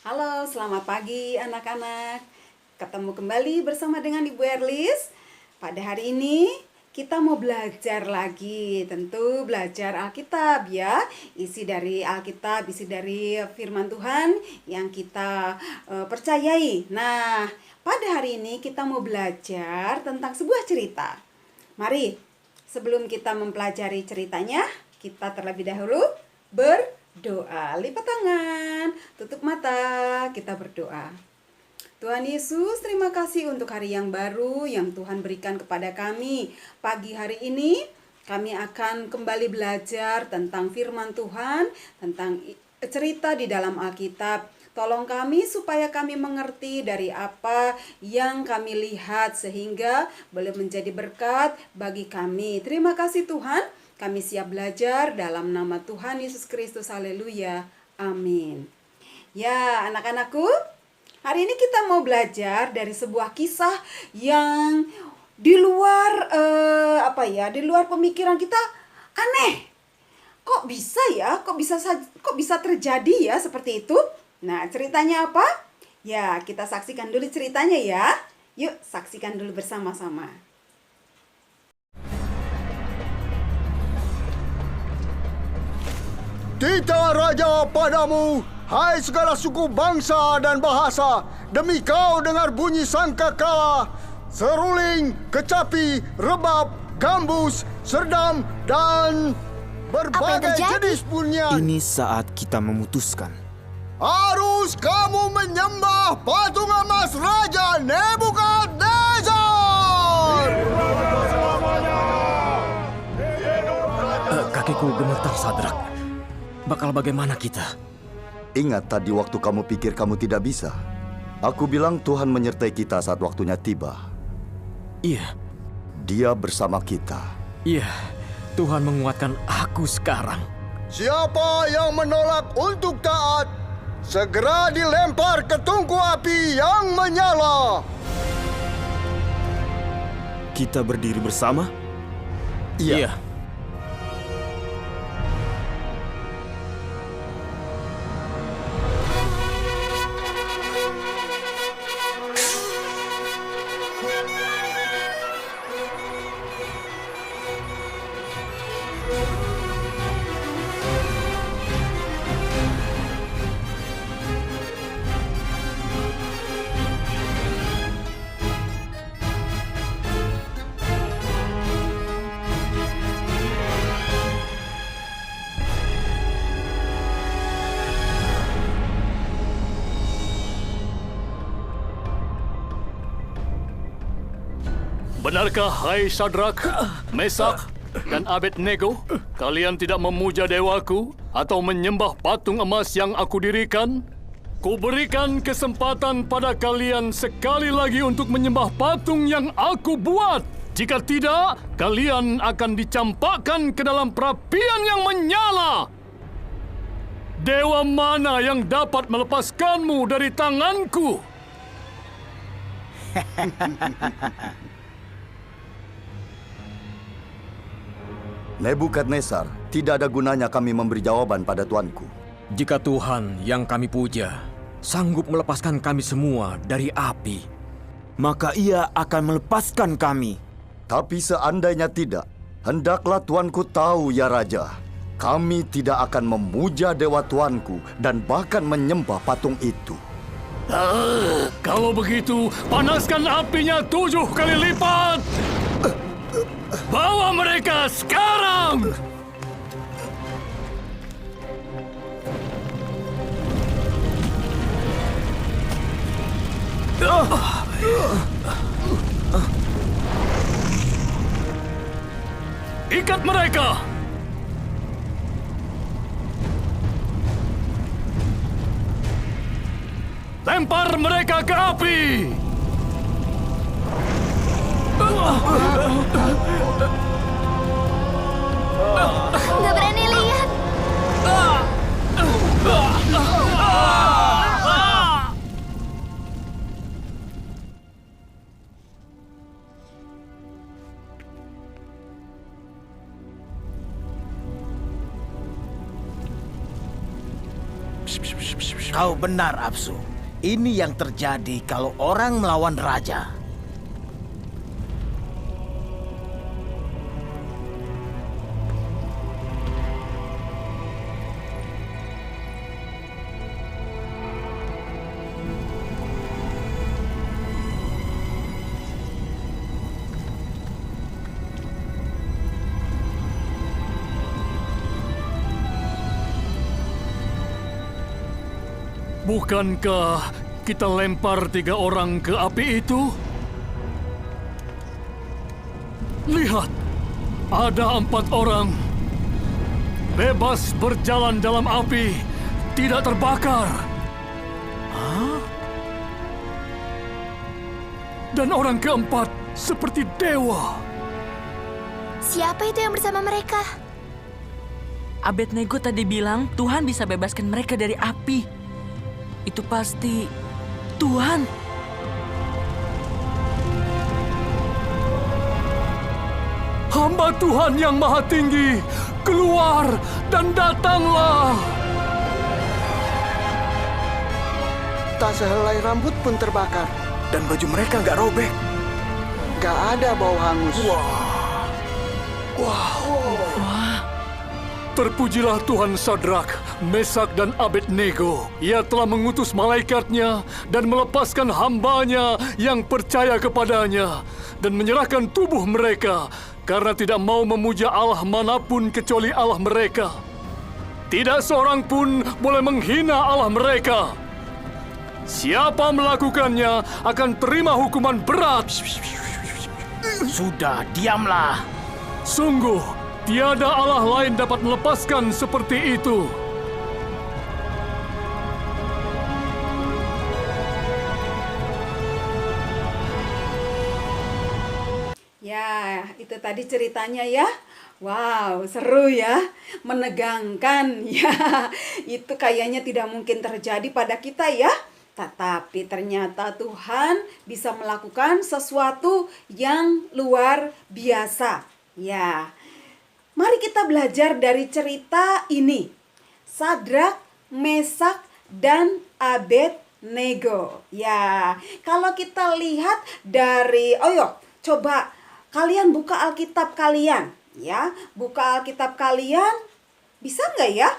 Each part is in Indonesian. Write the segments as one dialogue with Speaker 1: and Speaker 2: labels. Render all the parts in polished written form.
Speaker 1: Halo, selamat pagi anak-anak. Ketemu kembali bersama dengan Ibu Erlis. Pada hari ini kita mau belajar lagi, tentu belajar Alkitab ya. Isi dari Alkitab, isi dari firman Tuhan yang kita percayai. Nah, pada hari ini kita mau belajar tentang sebuah cerita. Mari, sebelum kita mempelajari ceritanya, kita terlebih dahulu berdoa. Lipat tangan, tutup mata, kita berdoa. Tuhan Yesus, terima kasih untuk hari yang baru yang Tuhan berikan kepada kami. Pagi hari ini kami akan kembali belajar tentang firman Tuhan, tentang cerita di dalam Alkitab. Tolong kami supaya kami mengerti dari apa yang kami lihat sehingga boleh menjadi berkat bagi kami. Terima kasih Tuhan, kami siap belajar dalam nama Tuhan Yesus Kristus. Haleluya. Amin. Ya, anak-anakku, hari ini kita mau belajar dari sebuah kisah yang di luar di luar pemikiran kita aneh. Kok bisa ya? Kok bisa terjadi ya seperti itu? Nah, ceritanya apa? Ya, kita saksikan dulu ceritanya ya. Yuk, saksikan dulu bersama-sama.
Speaker 2: Titah raja padamu, hai segala suku bangsa dan bahasa, demi kau dengar bunyi sangkakala, seruling, kecapi, rebab, gambus, serdam, dan berbagai jenis bunyian.
Speaker 3: Ini saat kita memutuskan.
Speaker 2: Harus kamu menyembah patung emas Raja Nebukadnezar!
Speaker 4: Kakiku gemetar, Sadrak. Bakal bagaimana kita?
Speaker 2: Ingat tadi waktu kamu pikir kamu tidak bisa. Aku bilang Tuhan menyertai kita saat waktunya tiba.
Speaker 4: Iya,
Speaker 2: Dia bersama kita.
Speaker 4: iya. Tuhan menguatkan aku sekarang.
Speaker 2: Siapa yang menolak untuk taat, segera dilempar ke tungku api yang menyala.
Speaker 3: Kita berdiri bersama?
Speaker 4: Iya.
Speaker 5: Benarkah, hai Sadrak, Mesak, dan Abednego, kalian tidak memuja dewaku atau menyembah patung emas yang aku dirikan? Kuberikan kesempatan pada kalian sekali lagi untuk menyembah patung yang aku buat. Jika tidak, kalian akan dicampakkan ke dalam perapian yang menyala. Dewa mana yang dapat melepaskanmu dari tanganku?
Speaker 2: Nebukadnezar, tidak ada gunanya kami memberi jawaban pada tuanku.
Speaker 4: Jika Tuhan yang kami puja sanggup melepaskan kami semua dari api,
Speaker 3: Maka ia akan melepaskan kami.
Speaker 2: Tapi seandainya tidak, hendaklah tuanku tahu ya Raja, kami tidak akan memuja dewa tuanku dan bahkan menyembah patung itu.
Speaker 5: Kalau begitu, panaskan apinya 7 kali lipat! Bawa mereka sekarang! Ikat mereka! Lempar mereka ke api!
Speaker 6: Nggak berani lihat.
Speaker 7: Kau benar, Apsu. Ini yang terjadi kalau orang melawan raja.
Speaker 5: Bukankah kita lempar 3 orang ke api itu? Lihat, ada 4 orang. Bebas berjalan dalam api, tidak terbakar. Hah? Dan orang keempat seperti dewa.
Speaker 6: Siapa itu yang bersama mereka?
Speaker 8: Abednego tadi bilang Tuhan bisa bebaskan mereka dari api. Itu pasti Tuhan.
Speaker 5: Hamba Tuhan yang Maha Tinggi, keluar dan datanglah.
Speaker 2: Tak sehelai rambut pun terbakar.
Speaker 3: Dan baju mereka nggak robek.
Speaker 2: Gak ada bau hangus.
Speaker 5: Terpujilah Tuhan Sadrak, Mesak dan Abednego. Ia telah mengutus malaikatnya dan melepaskan hambanya yang percaya kepadanya dan menyerahkan tubuh mereka karena tidak mau memuja Allah manapun kecuali Allah mereka. Tidak seorang pun boleh menghina Allah mereka. Siapa melakukannya akan terima hukuman berat.
Speaker 7: Sudah, diamlah.
Speaker 5: Sungguh, tiada Allah lain dapat melepaskan seperti itu.
Speaker 1: Ya, itu tadi ceritanya ya. Wow, seru ya, menegangkan ya. Itu kayaknya tidak mungkin terjadi pada kita ya. Tetapi ternyata Tuhan bisa melakukan sesuatu yang luar biasa. Ya, mari kita belajar dari cerita ini. Sadrak, Mesak, dan Abednego. Ya, kalau kita lihat dari, coba kalian buka Alkitab kalian. Ya, buka Alkitab kalian. Bisa nggak ya?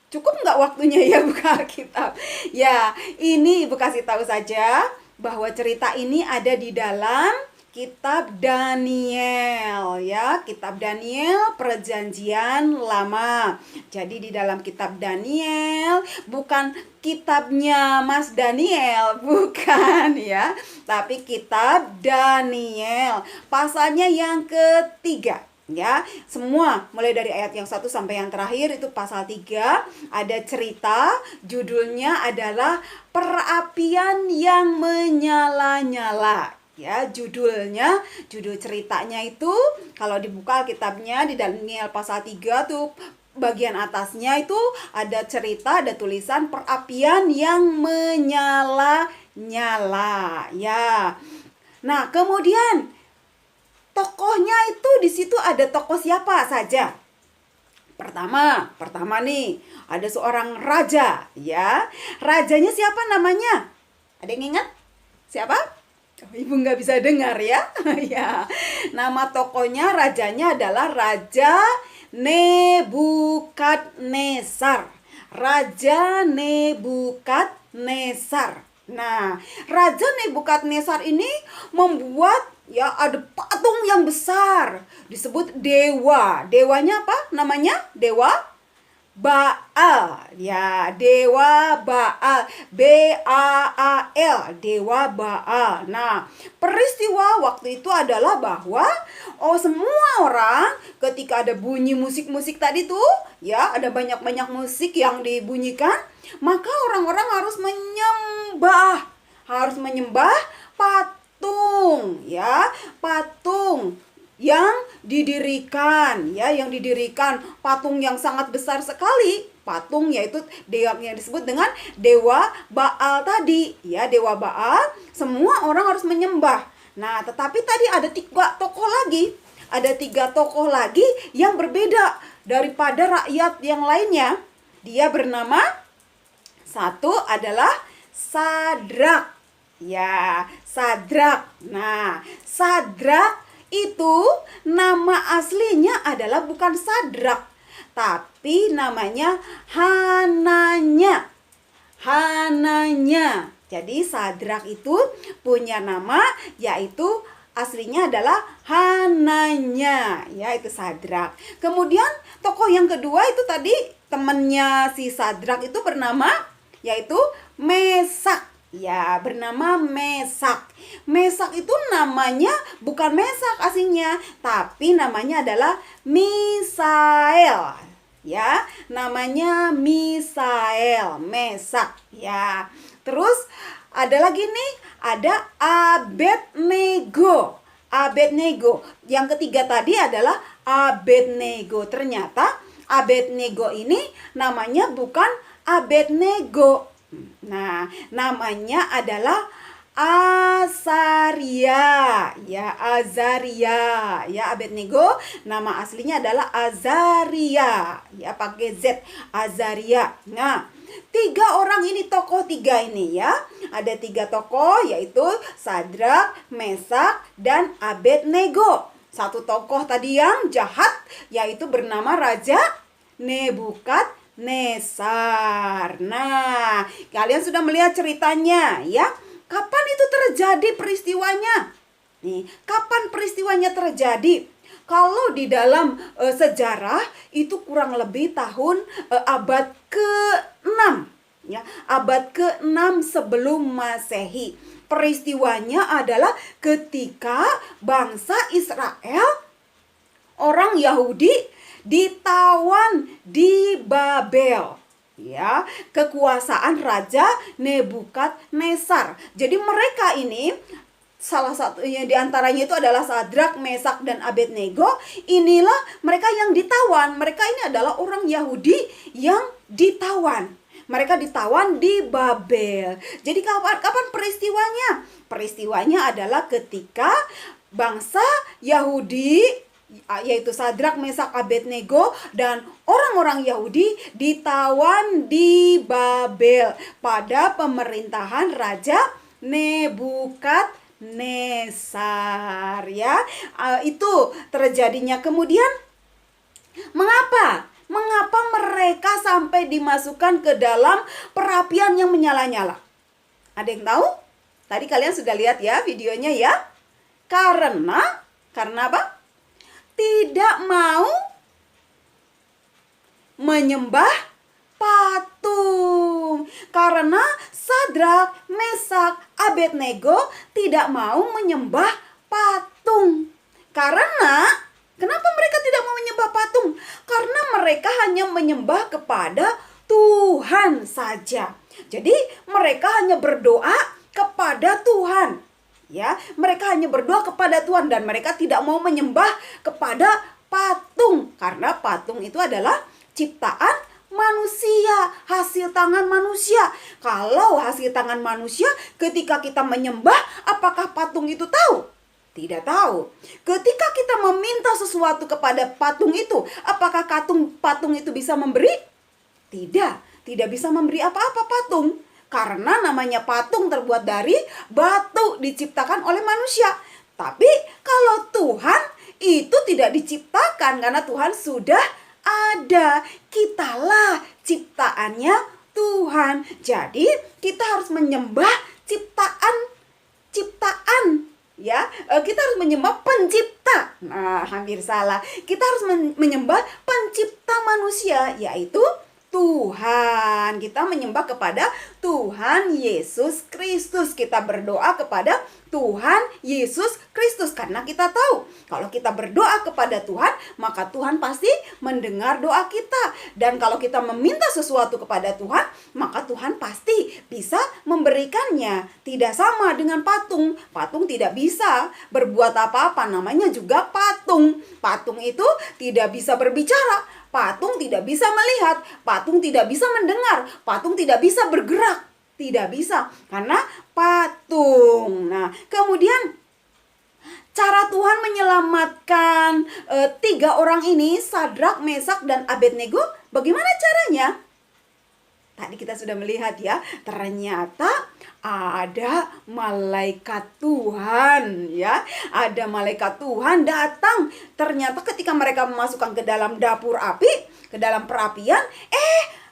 Speaker 1: Cukup nggak waktunya ya buka Alkitab? Ya, ini Ibu kasih tahu saja bahwa cerita ini ada di dalam Kitab Daniel ya, Kitab Daniel Perjanjian Lama. Jadi di dalam Kitab Daniel, bukan kitabnya Mas Daniel, bukan ya, tapi Kitab Daniel, pasalnya yang ketiga. Ya, semua mulai dari ayat yang 1 sampai yang terakhir itu pasal 3 ada cerita, judulnya adalah Perapian yang Menyala-nyala. Ya, judul ceritanya itu kalau dibuka kitabnya di Daniel pasal 3 tuh bagian atasnya itu ada cerita, ada tulisan perapian yang menyala-nyala ya. Nah, kemudian tokohnya itu di situ ada tokoh siapa saja? Pertama nih, ada seorang raja, ya. Rajanya siapa namanya? Ada yang ingat? Siapa? Oh, Ibu nggak bisa dengar ya. Ya. Nama tokohnya, rajanya adalah Raja Nebukadnezar. Raja Nebukadnezar. Nah, Raja Nebukadnezar ini membuat ya ada patung yang besar, disebut dewa. Dewanya apa namanya? Dewa Baal. Ya, dewa Baal. B-A-A-L, dewa Baal. Nah, peristiwa waktu itu adalah bahwa semua orang ketika ada bunyi musik-musik tadi tuh, ya, ada banyak-banyak musik yang dibunyikan, maka orang-orang harus menyembah patung, ya, patung yang didirikan, patung yang sangat besar sekali, patung yaitu dewa yang disebut dengan dewa Baal tadi, ya, dewa Baal, semua orang harus menyembah. Nah, tetapi tadi ada 3 tokoh lagi yang berbeda daripada rakyat yang lainnya. Dia bernama Satu adalah Sadrak. Ya, Sadrak. Nah, Sadrak itu nama aslinya adalah bukan Sadrak, tapi namanya Hananya. Hananya. Jadi Sadrak itu punya nama yaitu aslinya adalah Hananya, ya itu Sadrak. Kemudian tokoh yang kedua itu tadi temannya si Sadrak itu bernama yaitu Mesak. Ya, bernama Mesak. Mesak itu namanya bukan Mesak aslinya, tapi namanya adalah Misael. Ya, namanya Misael, Mesak. Ya. Terus ada lagi nih, ada Abednego. Abednego. Yang ketiga tadi adalah Abednego. Ternyata Abednego ini namanya bukan Abednego. Nah, namanya adalah Azaria. Ya, Azaria. Ya, Abednego nama aslinya adalah Azaria. Ya, pakai Z, Azaria. Nah, tiga orang ini, tokoh tiga ini ya. Ada tiga tokoh yaitu Sadrak, Mesak, dan Abednego. Satu tokoh tadi yang jahat yaitu bernama Raja Nebukadnezar. Nah, kalian sudah melihat ceritanya ya. Kapan itu terjadi peristiwanya? Nih, kapan peristiwanya terjadi? Kalau di dalam sejarah itu kurang lebih tahun abad ke-6 ya, abad ke-6 sebelum Masehi. Peristiwanya adalah ketika bangsa Israel, orang Yahudi ditawan di Babel. Ya, kekuasaan Raja Nebukadnezar. Jadi mereka ini salah satunya di antaranya itu adalah Sadrak, Mesak, dan Abednego. Inilah mereka yang ditawan. Mereka ini adalah orang Yahudi yang ditawan. Mereka ditawan di Babel. Jadi kapan peristiwanya? Peristiwanya adalah ketika bangsa Yahudi yaitu Sadrak, Mesak, Abednego dan orang-orang Yahudi ditawan di Babel pada pemerintahan Raja Nebukadnezar ya. Itu terjadinya. Kemudian mengapa mereka sampai dimasukkan ke dalam perapian yang menyala-nyala? Ada yang tahu? Tadi kalian sudah lihat ya videonya ya. Karena apa? Tidak mau menyembah patung. Karena Sadrak, Mesak, Abednego tidak mau menyembah patung. Karena kenapa mereka tidak mau menyembah patung? Karena mereka hanya menyembah kepada Tuhan saja. Jadi mereka hanya berdoa kepada Tuhan. Ya, mereka hanya berdoa kepada Tuhan dan mereka tidak mau menyembah kepada patung karena patung itu adalah ciptaan manusia, hasil tangan manusia. Kalau hasil tangan manusia, ketika kita menyembah, apakah patung itu tahu? Tidak tahu. Ketika kita meminta sesuatu kepada patung itu, apakah patung itu bisa memberi? Tidak bisa memberi apa-apa patung. Karena namanya patung terbuat dari batu, diciptakan oleh manusia. Tapi kalau Tuhan itu tidak diciptakan karena Tuhan sudah ada. Kitalah ciptaannya Tuhan. Jadi kita harus menyembah ciptaan ya. Kita harus menyembah pencipta. Nah, hampir salah. Kita harus menyembah pencipta manusia yaitu Tuhan. Kita menyembah kepada Tuhan Yesus Kristus. Kita berdoa kepada Tuhan Yesus Kristus. Karena kita tahu kalau kita berdoa kepada Tuhan, maka Tuhan pasti mendengar doa kita. Dan kalau kita meminta sesuatu kepada Tuhan, maka Tuhan pasti bisa memberikannya. Tidak sama dengan patung. Patung tidak bisa berbuat apa-apa. Namanya juga patung. Patung itu tidak bisa berbicara. Patung tidak bisa melihat, patung tidak bisa mendengar, patung tidak bisa bergerak. Tidak bisa, karena patung. Nah, kemudian cara Tuhan menyelamatkan tiga orang ini, Sadrak, Mesak, dan Abednego, bagaimana caranya? Tadi kita sudah melihat ya, ternyata ada malaikat Tuhan ya. Ada malaikat Tuhan datang. Ternyata ketika mereka memasukkan ke dalam dapur api, ke dalam perapian,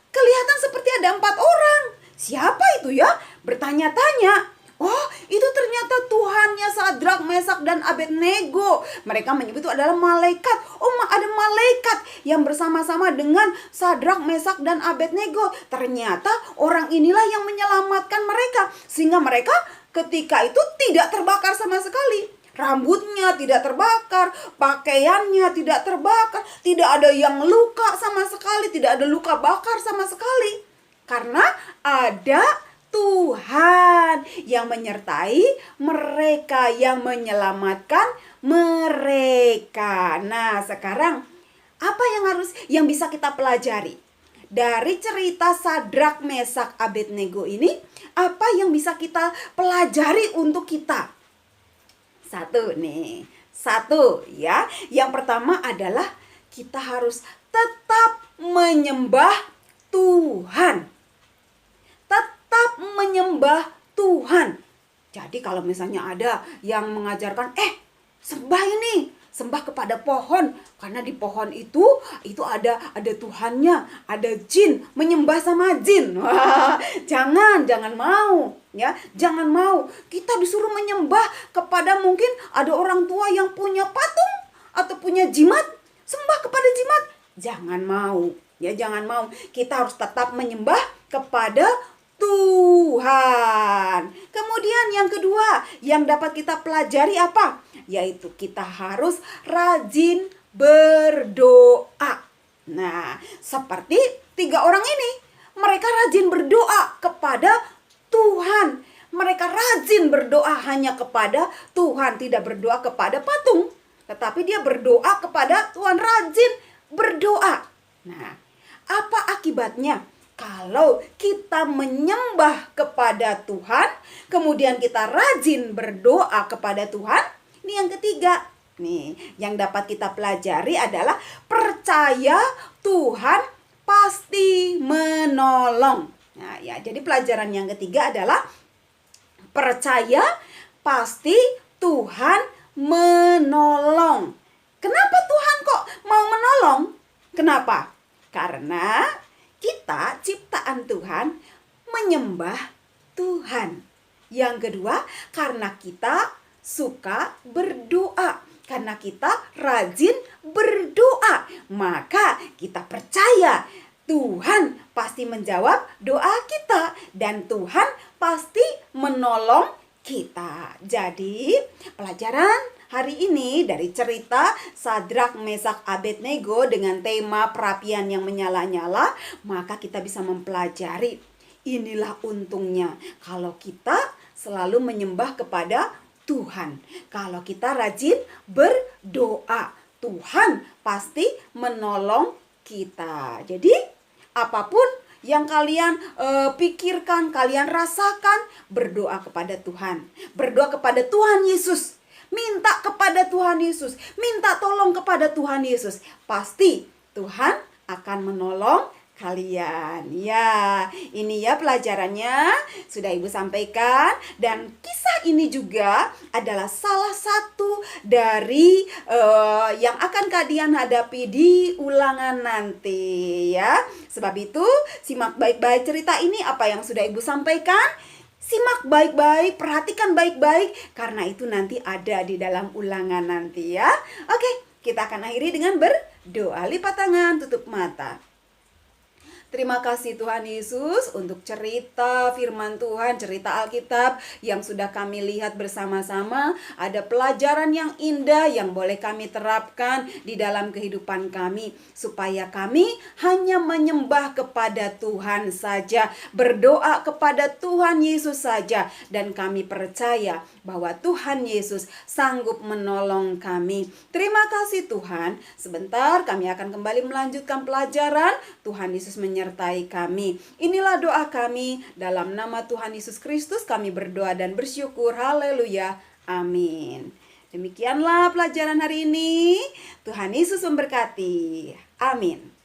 Speaker 1: kelihatan seperti ada 4 orang. Siapa itu ya? Bertanya-tanya. Oh, itu ternyata Tuhannya Sadrak, Mesak, dan Abednego. Mereka menyebut itu adalah malaikat. Oh, ada malaikat yang bersama-sama dengan Sadrak, Mesak, dan Abednego. Ternyata orang inilah yang menyelamatkan mereka. Sehingga mereka ketika itu tidak terbakar sama sekali. Rambutnya tidak terbakar, pakaiannya tidak terbakar, tidak ada yang luka sama sekali, tidak ada luka bakar sama sekali. Karena ada Tuhan yang menyertai mereka, yang menyelamatkan mereka. Nah, sekarang apa yang bisa kita pelajari dari cerita Sadrak, Mesak, Abednego ini? Apa yang bisa kita pelajari untuk kita? Satu ya. Yang pertama adalah kita harus tetap menyembah Tuhan. Tetap menyembah Tuhan. Jadi kalau misalnya ada yang mengajarkan, sembah kepada pohon, karena di pohon itu ada Tuhannya, ada jin, menyembah sama jin. Wah, jangan mau ya, jangan mau. Kita disuruh menyembah kepada, mungkin ada orang tua yang punya patung atau punya jimat, sembah kepada jimat. Jangan mau ya, jangan mau. Kita harus tetap menyembah kepada Tuhan. Kemudian yang kedua yang dapat kita pelajari apa? Yaitu kita harus rajin berdoa. Nah, seperti 3 orang ini, mereka rajin berdoa kepada Tuhan. Mereka rajin berdoa hanya kepada Tuhan, tidak berdoa kepada patung, tetapi dia berdoa kepada Tuhan, rajin berdoa. Nah, apa akibatnya? Kalau kita menyembah kepada Tuhan, kemudian kita rajin berdoa kepada Tuhan, ini yang ketiga. Nih, yang dapat kita pelajari adalah percaya Tuhan pasti menolong. Nah, ya, jadi pelajaran yang ketiga adalah percaya pasti Tuhan menolong. Kenapa Tuhan kok mau menolong? Kenapa? Karena kita ciptaan Tuhan, menyembah Tuhan. Yang kedua, karena kita suka berdoa. Karena kita rajin berdoa, maka kita percaya Tuhan pasti menjawab doa kita dan Tuhan pasti menolong kita. Jadi, pelajaran hari ini dari cerita Sadrak, Mesak, Abednego dengan tema perapian yang menyala-nyala, maka kita bisa mempelajari. Inilah untungnya kalau kita selalu menyembah kepada Tuhan. Kalau kita rajin berdoa, Tuhan pasti menolong kita. Jadi, apapun yang kalian pikirkan, kalian rasakan, berdoa kepada Tuhan. Berdoa kepada Tuhan Yesus. Minta kepada Tuhan Yesus, minta tolong kepada Tuhan Yesus. Pasti Tuhan akan menolong kalian. Ya, ini ya pelajarannya sudah Ibu sampaikan. Dan kisah ini juga adalah salah satu dari yang akan kalian hadapi di ulangan nanti ya. Sebab itu simak baik-baik cerita ini, apa yang sudah Ibu sampaikan. Simak baik-baik, perhatikan baik-baik, karena itu nanti ada di dalam ulangan nanti ya. Oke, kita akan akhiri dengan berdoa. Lipat tangan, tutup mata. Terima kasih Tuhan Yesus untuk cerita firman Tuhan, cerita Alkitab yang sudah kami lihat bersama-sama. Ada pelajaran yang indah yang boleh kami terapkan di dalam kehidupan kami, supaya kami hanya menyembah kepada Tuhan saja, berdoa kepada Tuhan Yesus saja, dan kami percaya bahwa Tuhan Yesus sanggup menolong kami. Terima kasih Tuhan. Sebentar kami akan kembali melanjutkan pelajaran. Tuhan Yesus menyertai kami. Inilah doa kami. Dalam nama Tuhan Yesus Kristus kami berdoa dan bersyukur. Haleluya. Amin. Demikianlah pelajaran hari ini. Tuhan Yesus memberkati. Amin.